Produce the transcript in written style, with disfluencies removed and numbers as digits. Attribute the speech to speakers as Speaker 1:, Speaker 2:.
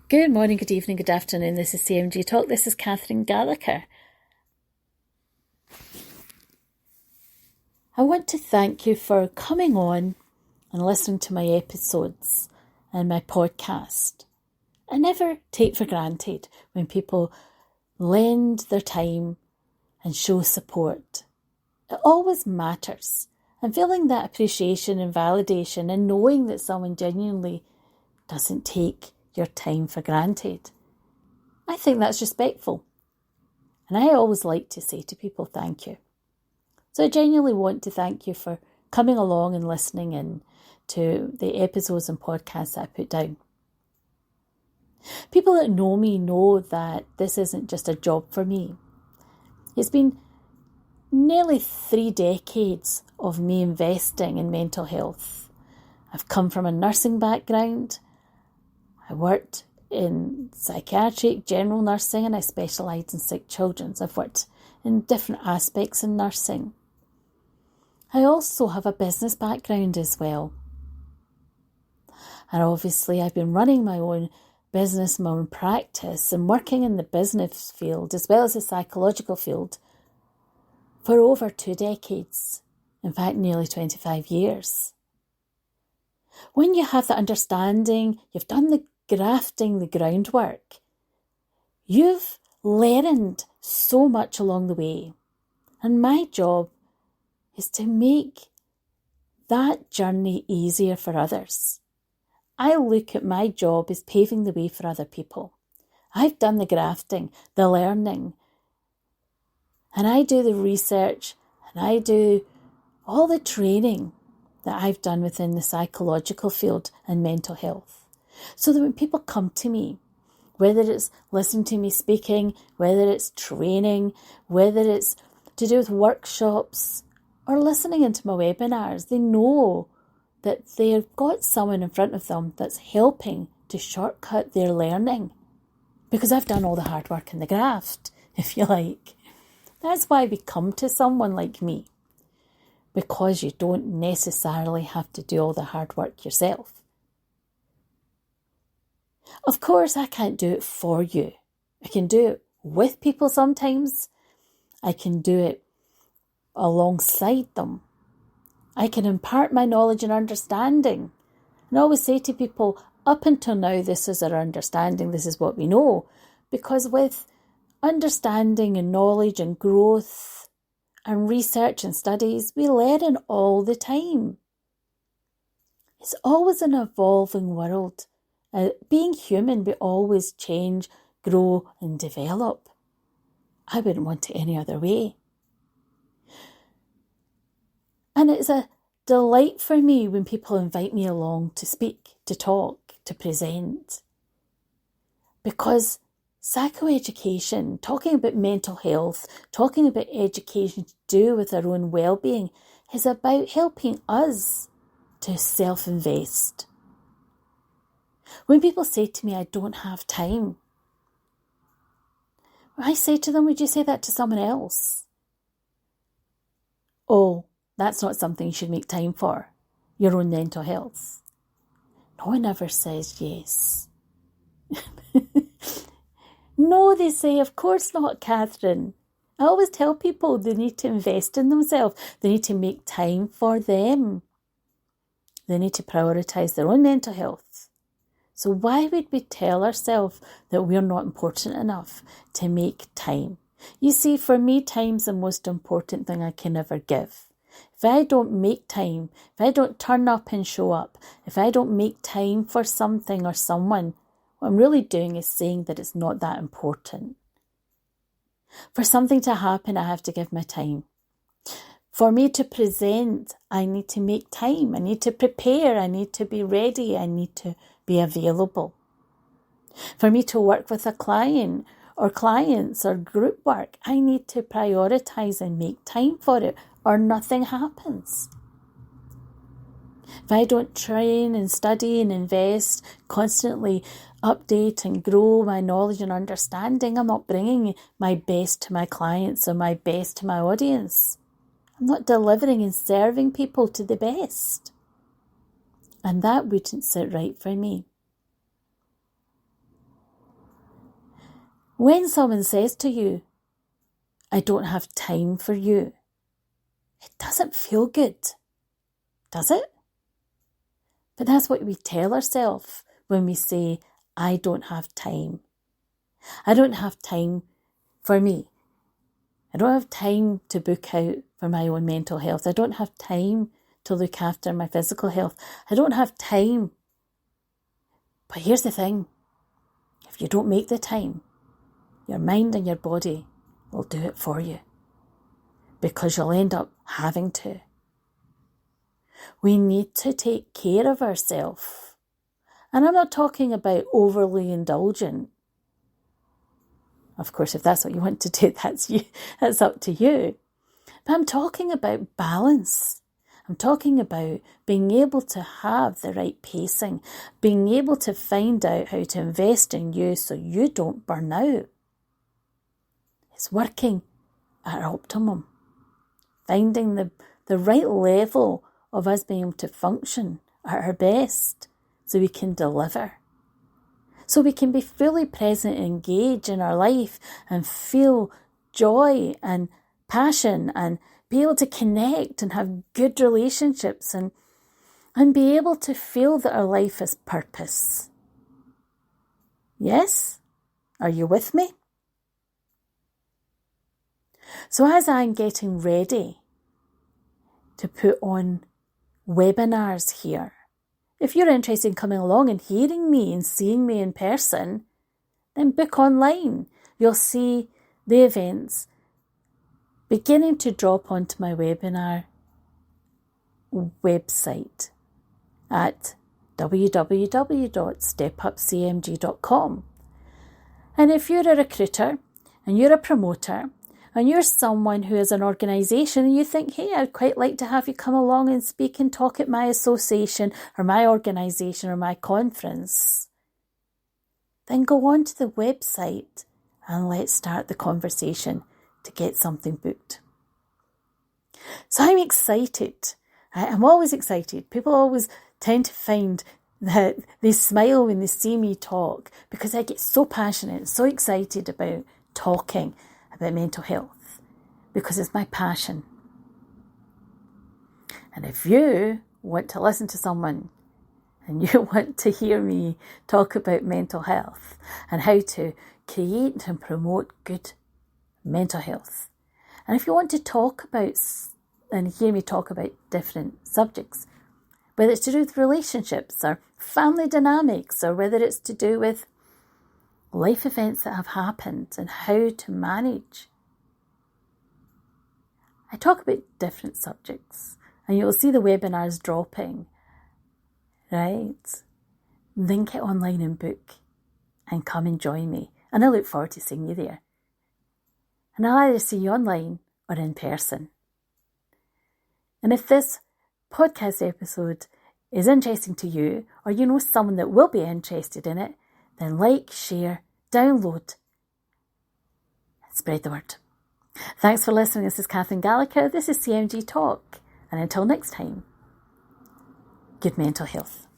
Speaker 1: Good morning, good evening, good afternoon. This is CMG Talk. This is Catherine Gallagher. I want to thank you for coming on and listening to my episodes and my podcast. I never take for granted when people lend their time and show support. It always matters. And feeling that appreciation and validation and knowing that someone genuinely doesn't take your time for granted, I think that's respectful. And I always like to say to people, thank you. So I genuinely want to thank you for coming along and listening in to the episodes and podcasts that I put down. People that know me know that this isn't just a job for me. It's been nearly 3 decades of me investing in mental health. I've come from a nursing background. I worked in psychiatric, general nursing, and I specialised in sick children. I've worked in different aspects in nursing. I also have a business background as well. And obviously I've been running my own business, my own practice, and working in the business field as well as the psychological field for over 2 decades. In fact, nearly 25 years. When you have the understanding, you've done the grafting, the groundwork, you've learned so much along the way. And my job is to make that journey easier for others. I look at my job as paving the way for other people. I've done the grafting, the learning, and I do the research, and I do all the training that I've done within the psychological field and mental health. So that when people come to me, whether it's listening to me speaking, whether it's training, whether it's to do with workshops or listening into my webinars, they know that they've got someone in front of them that's helping to shortcut their learning. Because I've done all the hard work in the graft, if you like. That's why we come to someone like me. Because you don't necessarily have to do all the hard work yourself. Of course, I can't do it for you. I can do it with people sometimes. I can do it alongside them. I can impart my knowledge and understanding. And I always say to people, up until now, this is our understanding, this is what we know. Because with understanding and knowledge and growth and research and studies, we learn all the time. It's always an evolving world. Being human, we always change, grow and develop. I wouldn't want it any other way. And it's a delight for me when people invite me along to speak, to talk, to present. Because psychoeducation, talking about mental health, talking about education to do with our own well-being, is about helping us to self-invest. When people say to me, I don't have time, I say to them, would you say that to someone else? Oh, that's not something you should make time for, your own mental health. No one ever says yes. No, they say, of course not, Catherine. I always tell people they need to invest in themselves. They need to make time for them. They need to prioritise their own mental health. So why would we tell ourselves that we're not important enough to make time? You see, for me, time's the most important thing I can ever give. If I don't make time, if I don't turn up and show up, if I don't make time for something or someone, what I'm really doing is saying that it's not that important. For something to happen, I have to give my time. For me to present, I need to make time. I need to prepare. I need to be ready. I need to be available. For me to work with a client or clients or group work, I need to prioritise and make time for it or nothing happens. If I don't train and study and invest, constantly update and grow my knowledge and understanding, I'm not bringing my best to my clients or my best to my audience. I'm not delivering and serving people to the best. And that wouldn't sit right for me. When someone says to you, I don't have time for you, it doesn't feel good, does it? But that's what we tell ourselves when we say, I don't have time. I don't have time for me. I don't have time to book out for my own mental health. I don't have time to look after my physical health. I don't have time. But here's the thing. If you don't make the time, your mind and your body will do it for you, because you'll end up having to. We need to take care of ourselves. And I'm not talking about overly indulgent. Of course, if that's what you want to do, that's up to you. But I'm talking about balance. I'm talking about being able to have the right pacing, being able to find out how to invest in you so you don't burn out. It's working at optimum, finding the right level of us being able to function at our best so we can deliver. So we can be fully present and engaged in our life and feel joy and passion and be able to connect and have good relationships and be able to feel that our life has purpose. Yes? Are you with me? So as I'm getting ready to put on webinars here, if you're interested in coming along and hearing me and seeing me in person, then book online. You'll see the events beginning to drop onto my webinar website at www.stepupcmg.com. And if you're a recruiter and you're a promoter and you're someone who has an organisation and you think, hey, I'd quite like to have you come along and speak and talk at my association or my organisation or my conference, then go on to the website and let's start the conversation to get something booked. So I'm excited. I'm always excited. People always tend to find that they smile when they see me talk because I get so passionate, so excited about talking about mental health because it's my passion. And if you want to listen to someone and you want to hear me talk about mental health and how to create and promote good mental health, and if you want to talk about and hear me talk about different subjects, whether it's to do with relationships or family dynamics or whether it's to do with life events that have happened and how to manage. I talk about different subjects and you'll see the webinars dropping, right? Then get online and book and come and join me. And I look forward to seeing you there. And I'll either see you online or in person. And if this podcast episode is interesting to you or you know someone that will be interested in it, then like, share, download, and spread the word. Thanks for listening. This is Catherine Gallagher. This is CMG Talk. And until next time, good mental health.